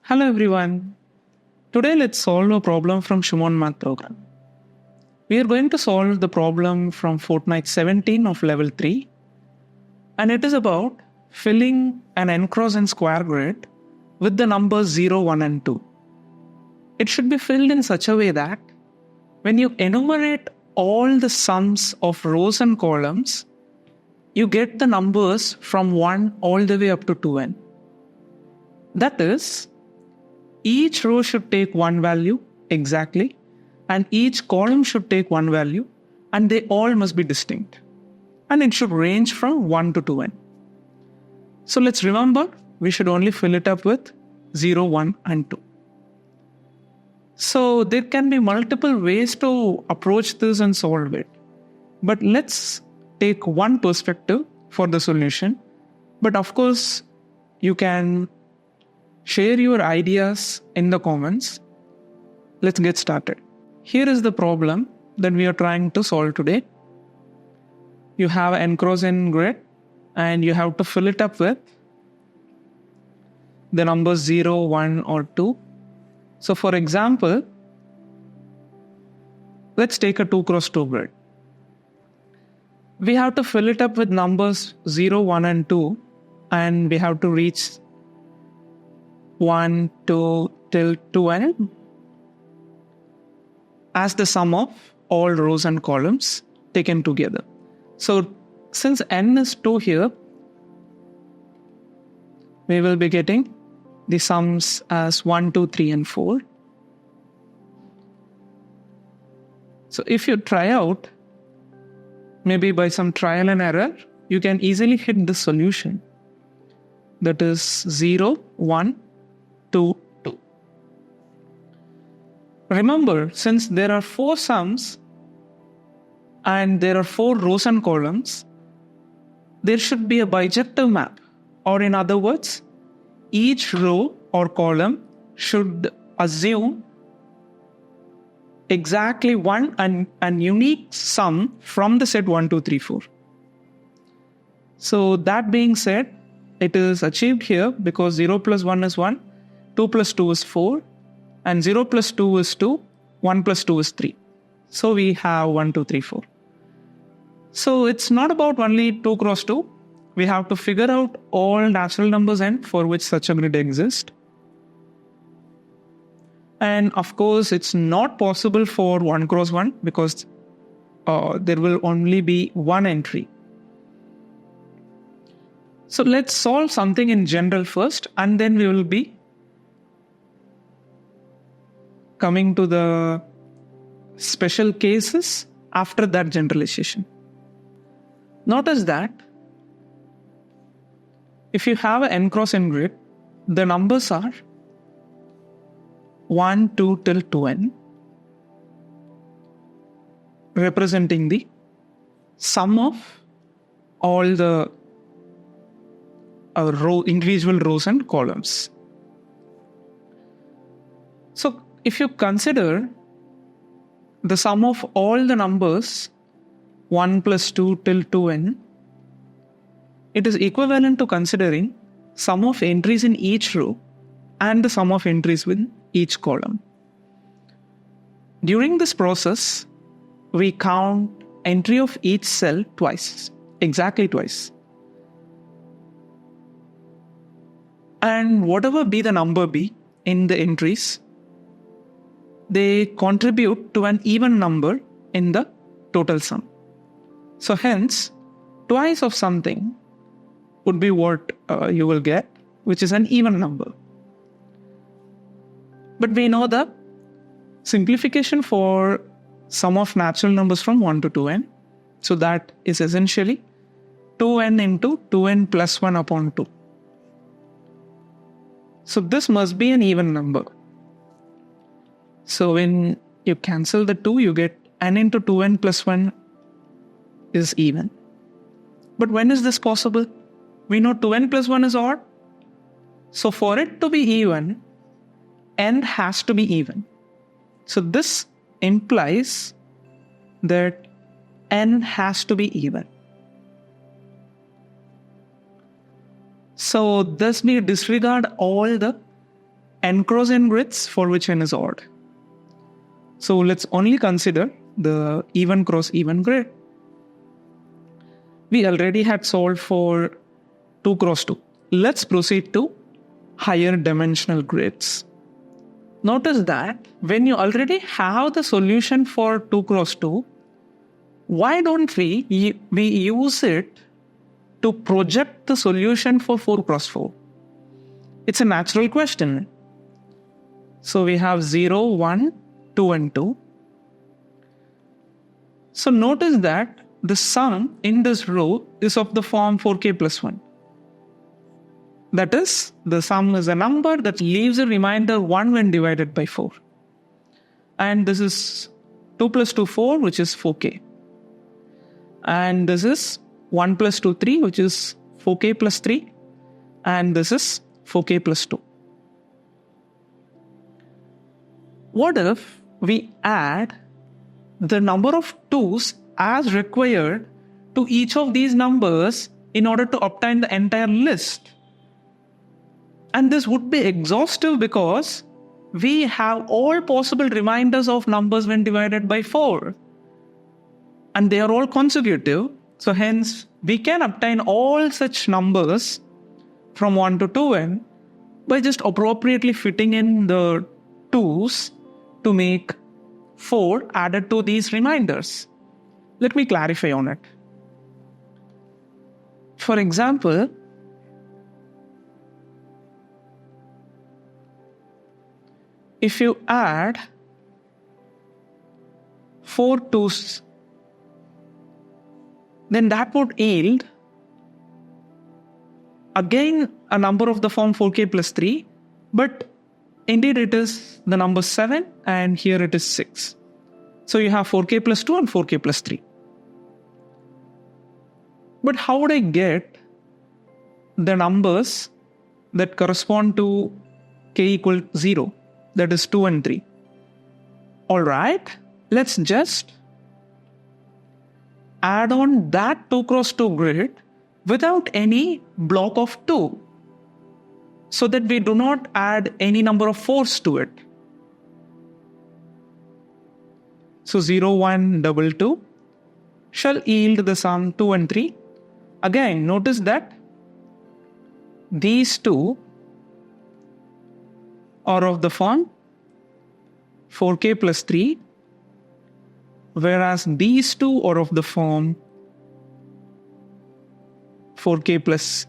Hello everyone. Today let's solve a problem from SuMON Math program. We are going to solve the problem from fortnight 17 of level 3, and it is about filling an n×n square grid with the numbers 0, 1 and 2. It should be filled in such a way that when you enumerate all the sums of rows and columns, you get the numbers from 1 all the way up to 2n. That is, each row should take one value exactly, and each column should take one value, and they all must be distinct. And it should range from 1 to 2n. So let's remember, we should only fill it up with 0, 1 and 2. So there can be multiple ways to approach this and solve it. But let's take one perspective for the solution. But of course, you can share your ideas in the comments. Let's get started. Here is the problem that we are trying to solve today. You have an n×n grid and you have to fill it up with the numbers 0, 1 or 2. So for example, let's take a 2×2 grid. We have to fill it up with numbers 0, 1 and 2, and we have to reach 1, 2 till 2n as the sum of all rows and columns taken together. So since n is 2 here, we will be getting the sums as 1, 2, 3 and 4. So if you try out, maybe by some trial and error, you can easily hit the solution. That is 0, 1, 2, 2. Remember, since there are 4 sums and there are 4 rows and columns, there should be a bijective map, or in other words, each row or column should assume exactly one and unique sum from the set 1, 2, 3, 4. So that being said, it is achieved here because 0 plus 1 is 1, 2 plus 2 is 4, and 0 plus 2 is 2, 1 plus 2 is 3. So we have 1, 2, 3, 4. So it's not about only 2×2. We have to figure out all natural numbers n for which such a grid exists. And of course, it's not possible for 1×1 because there will only be one entry. So let's solve something in general first, and then we will be coming to the special cases after that generalization. Notice that if you have an n×n grid, the numbers are 1, 2 till 2n, representing the sum of all the individual rows and columns. So if you consider the sum of all the numbers 1 plus 2 till 2n, it is equivalent to considering sum of entries in each row and the sum of entries within each column. During this process, we count entry of each cell twice, exactly twice. And whatever be the number be in the entries, they contribute to an even number in the total sum. So hence, twice of something would be what you will get, which is an even number. But we know the simplification for sum of natural numbers from 1 to 2n. So that is essentially 2n into 2n plus 1 upon 2. So this must be an even number. So when you cancel the 2, you get n into 2n plus 1 is even. But when is this possible? We know 2n plus 1 is odd. So for it to be even, n has to be even. So this implies that n has to be even. So thus we disregard all the n cross n grids for which n is odd. So let's only consider the even cross even grid. We already had solved for 2 cross 2. Let's proceed to higher dimensional grids. Notice that when you already have the solution for 2 cross 2, why don't we use it to project the solution for 4 cross 4? It's a natural question. So we have 0, 1, 2 and 2. So notice that the sum in this row is of the form 4k plus 1. That is, the sum is a number that leaves a remainder 1 when divided by 4. And this is 2 plus 2, 4, which is 4k. And this is 1 plus 2, 3, which is 4k plus 3. And this is 4k plus 2. What if we add the number of 2's as required to each of these numbers in order to obtain the entire list? And this would be exhaustive because we have all possible remainders of numbers when divided by 4. And they are all consecutive. So hence, we can obtain all such numbers from 1 to 2n by just appropriately fitting in the 2's to make 4 added to these reminders. Let me clarify on it. For example, if you add 4 2's, then that would yield again a number of the form 4k plus 3, but indeed it is the number 7 and here it is 6. So you have 4k plus 2 and 4k plus 3. But how would I get the numbers that correspond to k equal 0? That is 2 and 3. Alright, let's just add on that 2 cross 2 grid without any block of 2, so that we do not add any number of 4's to it. So 0, 1, 2, 2 shall yield the sum 2 and 3. Again, notice that these two are of the form 4k plus 3, whereas these two are of the form 4k plus,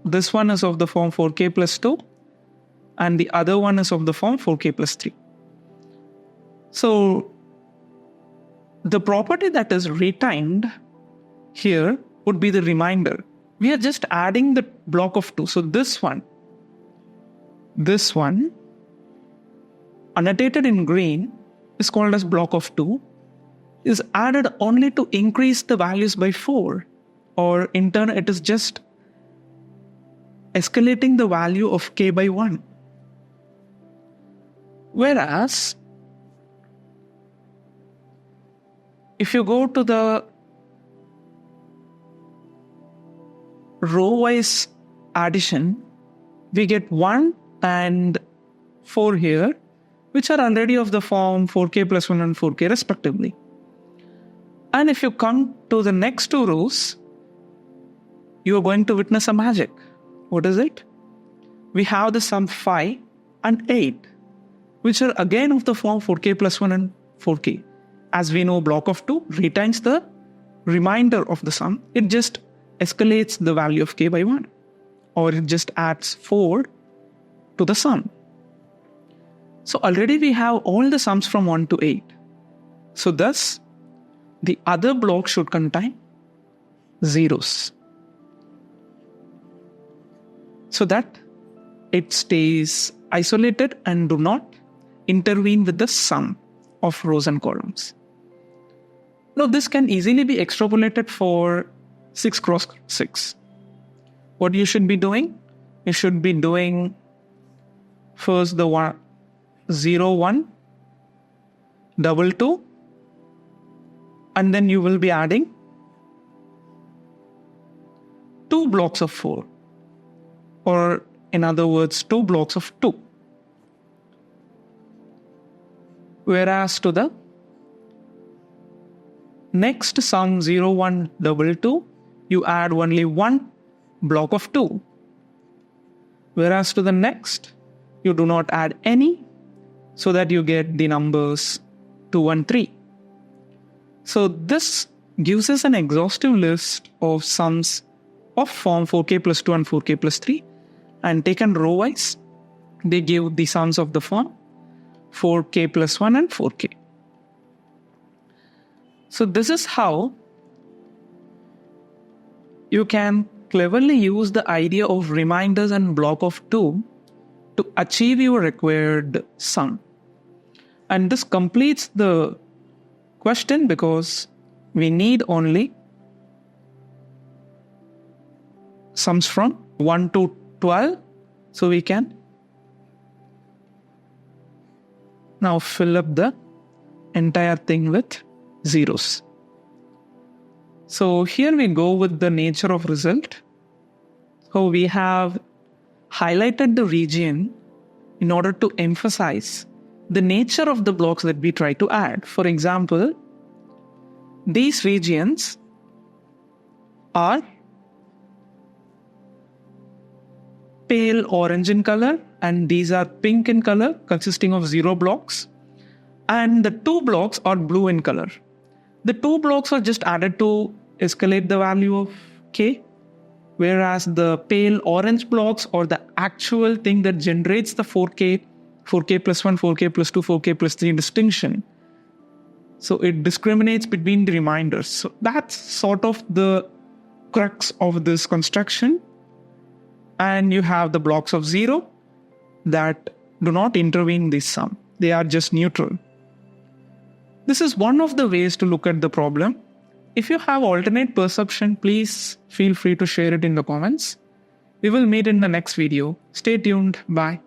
this one is of the form 4k plus 2 and the other one is of the form 4k plus 3. So the property that is retained here would be the remainder. We are just adding the block of 2. So this one, annotated in green, is called as block of 2, is added only to increase the values by 4, or in turn it is just escalating the value of k by 1. Whereas if you go to the row-wise addition, we get 1 and 4 here, which are already of the form 4k plus 1 and 4k respectively. And if you come to the next two rows, you are going to witness a magic. What is it? We have the sum 5 and 8, which are again of the form 4k plus 1 and 4k. As we know, block of 2 retains the remainder of the sum. It just escalates the value of k by 1, or it just adds 4 to the sum. So already we have all the sums from 1 to 8. So thus, the other block should contain zeros, so that it stays isolated and do not intervene with the sum of rows and columns. Now this can easily be extrapolated for 6 cross 6. What you should be doing? You should be doing first the 1, 0, 1, 2, 2, and then you will be adding 2 blocks of 4, or in other words 2 blocks of 2. whereas to the next sum 0, 1, 2, 2, you add only one block of 2. Whereas to the next, you do not add any, so that you get the numbers 2 and 3. So this gives us an exhaustive list of sums of form 4k plus 2 and 4k plus 3, and taken row wise, they give the sums of the form 4k plus 1 and 4k. So this is how you can cleverly use the idea of reminders and block of 2 to achieve your required sum. And this completes the question because we need only sums from 1 to 12. So we can now fill up the entire thing with zeros. So here we go with the nature of result. So we have highlighted the region in order to emphasize the nature of the blocks that we try to add. For example, these regions are pale orange in color and these are pink in color, consisting of 0 blocks, and the 2 blocks are blue in color. The 2 blocks are just added to escalate the value of k, whereas the pale orange blocks or the actual thing that generates the 4k plus 1, 4k plus 2, 4k plus 3 distinction. So it discriminates between the reminders. So that's sort of the crux of this construction. And you have the blocks of 0 that do not intervene in this sum. They are just neutral. This is one of the ways to look at the problem. If you have alternate perception, please feel free to share it in the comments. We will meet in the next video. Stay tuned. Bye.